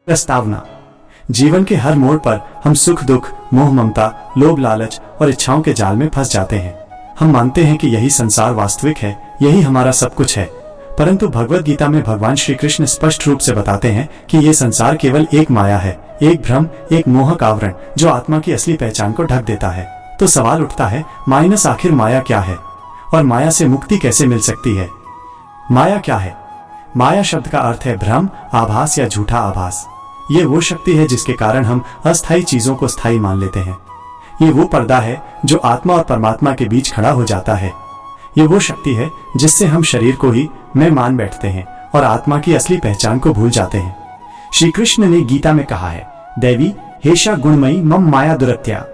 प्रस्तावना। जीवन के हर मोड़ पर हम सुख दुख, मोह ममता, लोभ लालच और इच्छाओं के जाल में फंस जाते हैं। हम मानते हैं कि यही संसार वास्तविक है, यही हमारा सब कुछ है। परंतु भगवत गीता में भगवान श्री कृष्ण स्पष्ट रूप से बताते हैं कि ये संसार केवल एक माया है, एक भ्रम, एक मोहक आवरण जो आत्मा की असली पहचान को ढक देता है। तो सवाल उठता है, आखिर माया क्या है और माया से मुक्ति कैसे मिल सकती है? माया क्या है? माया शब्द का अर्थ है भ्रम, आभास या झूठा आभास। ये वो शक्ति है जिसके कारण हम अस्थायी चीजों को स्थायी मान लेते हैं। ये वो पर्दा है जो आत्मा और परमात्मा के बीच खड़ा हो जाता है। ये वो शक्ति है जिससे हम शरीर को ही मैं मान बैठते हैं और आत्मा की असली पहचान को भूल जाते हैं। श्री कृष्ण ने गीता में कहा है, दैवी हेषा गुणमयी मम माया दुरत्या,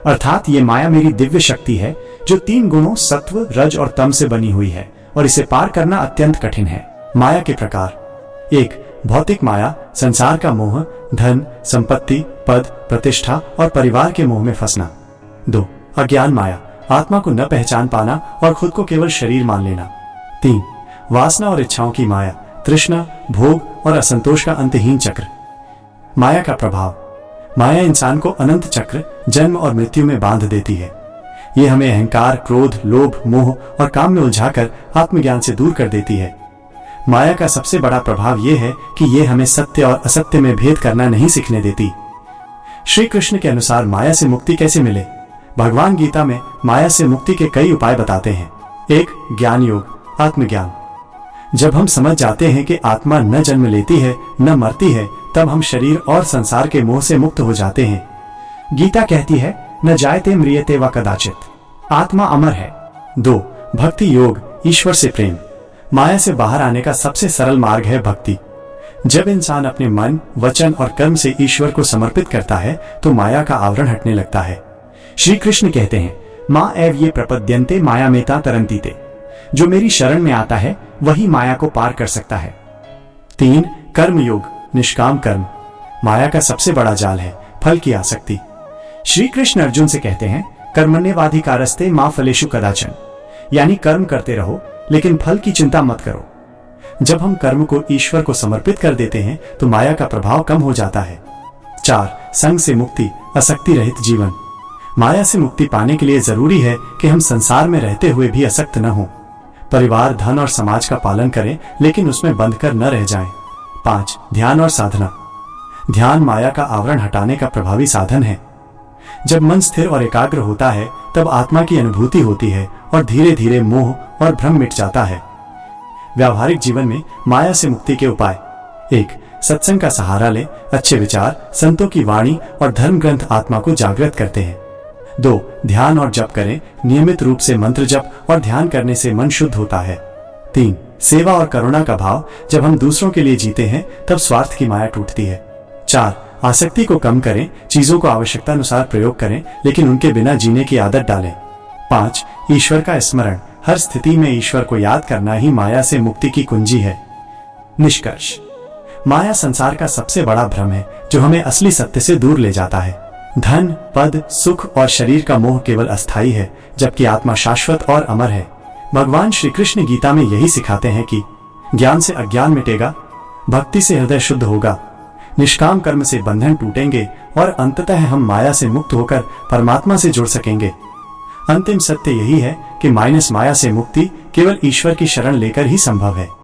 अर्थात ये माया मेरी दिव्य शक्ति है जो 3 गुणों सत्व, रज और तम से बनी हुई है और इसे पार करना अत्यंत कठिन है। माया के प्रकार। 1. भौतिक माया, संसार का मोह, धन, संपत्ति, पद, प्रतिष्ठा और परिवार के मोह में फंसना। 2. अज्ञान माया, आत्मा को न पहचान पाना और खुद को केवल शरीर मान लेना। 3. वासना और इच्छाओं की माया, तृष्णा, भोग और असंतोष का अंतहीन चक्र। माया का प्रभाव। माया इंसान को अनंत चक्र, जन्म और मृत्यु में बांध देती है। ये हमें अहंकार, क्रोध, लोभ, मोह और काम में उलझाकर आत्मज्ञान से दूर कर देती है। माया का सबसे बड़ा प्रभाव यह है कि ये हमें सत्य और असत्य में भेद करना नहीं सीखने देती। श्री कृष्ण के अनुसार माया से मुक्ति कैसे मिले? भगवान गीता में माया से मुक्ति के कई उपाय बताते हैं। 1. ज्ञान योग, आत्मज्ञान। जब हम समझ जाते हैं कि आत्मा न जन्म लेती है न मरती है, तब हम शरीर और संसार के मोह से मुक्त हो जाते हैं। गीता कहती है, न जायते म्रियते व कदाचित, आत्मा अमर है। 2. भक्ति योग, ईश्वर से प्रेम। माया से बाहर आने का सबसे सरल मार्ग है भक्ति। जब इंसान अपने मन, वचन और कर्म से ईश्वर को समर्पित करता है तो माया का आवरण हटने लगता है। श्री कृष्ण कहते हैं, माँ एव ये प्रपद्यन्ते माया मेता तरंतीते, जो मेरी शरण में आता है वही माया को पार कर सकता है। 3. कर्म योग, निष्काम कर्म। माया का सबसे बड़ा जाल है फल की आसक्ति। श्री कृष्ण अर्जुन से कहते हैं, कर्मण्येवाधिकारस्ते मा फलेषु कदाचन, यानी कर्म करते रहो लेकिन फल की चिंता मत करो। जब हम कर्म को ईश्वर को समर्पित कर देते हैं तो माया का प्रभाव कम हो जाता है। 4. संग से मुक्ति, आसक्ति रहित जीवन। माया से मुक्ति पाने के लिए जरूरी है कि हम संसार में रहते हुए भी आसक्त न हों। परिवार, धन और समाज का पालन करें लेकिन उसमें बंधकर न रह जाएं। 5. ध्यान और साधना। ध्यान माया का आवरण हटाने का प्रभावी साधन है। जब मन स्थिर और एकाग्र होता है तब आत्मा की अनुभूति होती है और धीरे धीरे मोह और भ्रम मिट जाता है। व्यावहारिक जीवन में माया से मुक्ति के उपाय। 1. सत्संग का सहारा लें, अच्छे विचार, संतों की वाणी और धर्म ग्रंथ आत्मा को जागृत करते हैं। 2. ध्यान और जप करें, नियमित रूप से मंत्र जप और ध्यान करने से मन शुद्ध होता है। 3. सेवा और करुणा का भाव, जब हम दूसरों के लिए जीते हैं तब स्वार्थ की माया टूटती है। 4. आसक्ति को कम करें, चीजों को आवश्यकता अनुसार प्रयोग करें लेकिन उनके बिना जीने की आदत डालें। 5. ईश्वर का स्मरण, हर स्थिति में ईश्वर को याद करना ही माया से मुक्ति की कुंजी है। निष्कर्ष, माया संसार का सबसे बड़ा भ्रम है जो हमें असली सत्य से दूर ले जाता है। धन, पद, सुख और शरीर का मोह केवल अस्थायी है जबकि आत्मा शाश्वत और अमर है। भगवान श्री कृष्ण गीता में यही सिखाते हैं कि ज्ञान से अज्ञान मिटेगा, भक्ति से हृदय शुद्ध होगा, निष्काम कर्म से बंधन टूटेंगे और अंततः हम माया से मुक्त होकर परमात्मा से जुड़ सकेंगे। अंतिम सत्य यही है कि माया से मुक्ति केवल ईश्वर की शरण लेकर ही संभव है।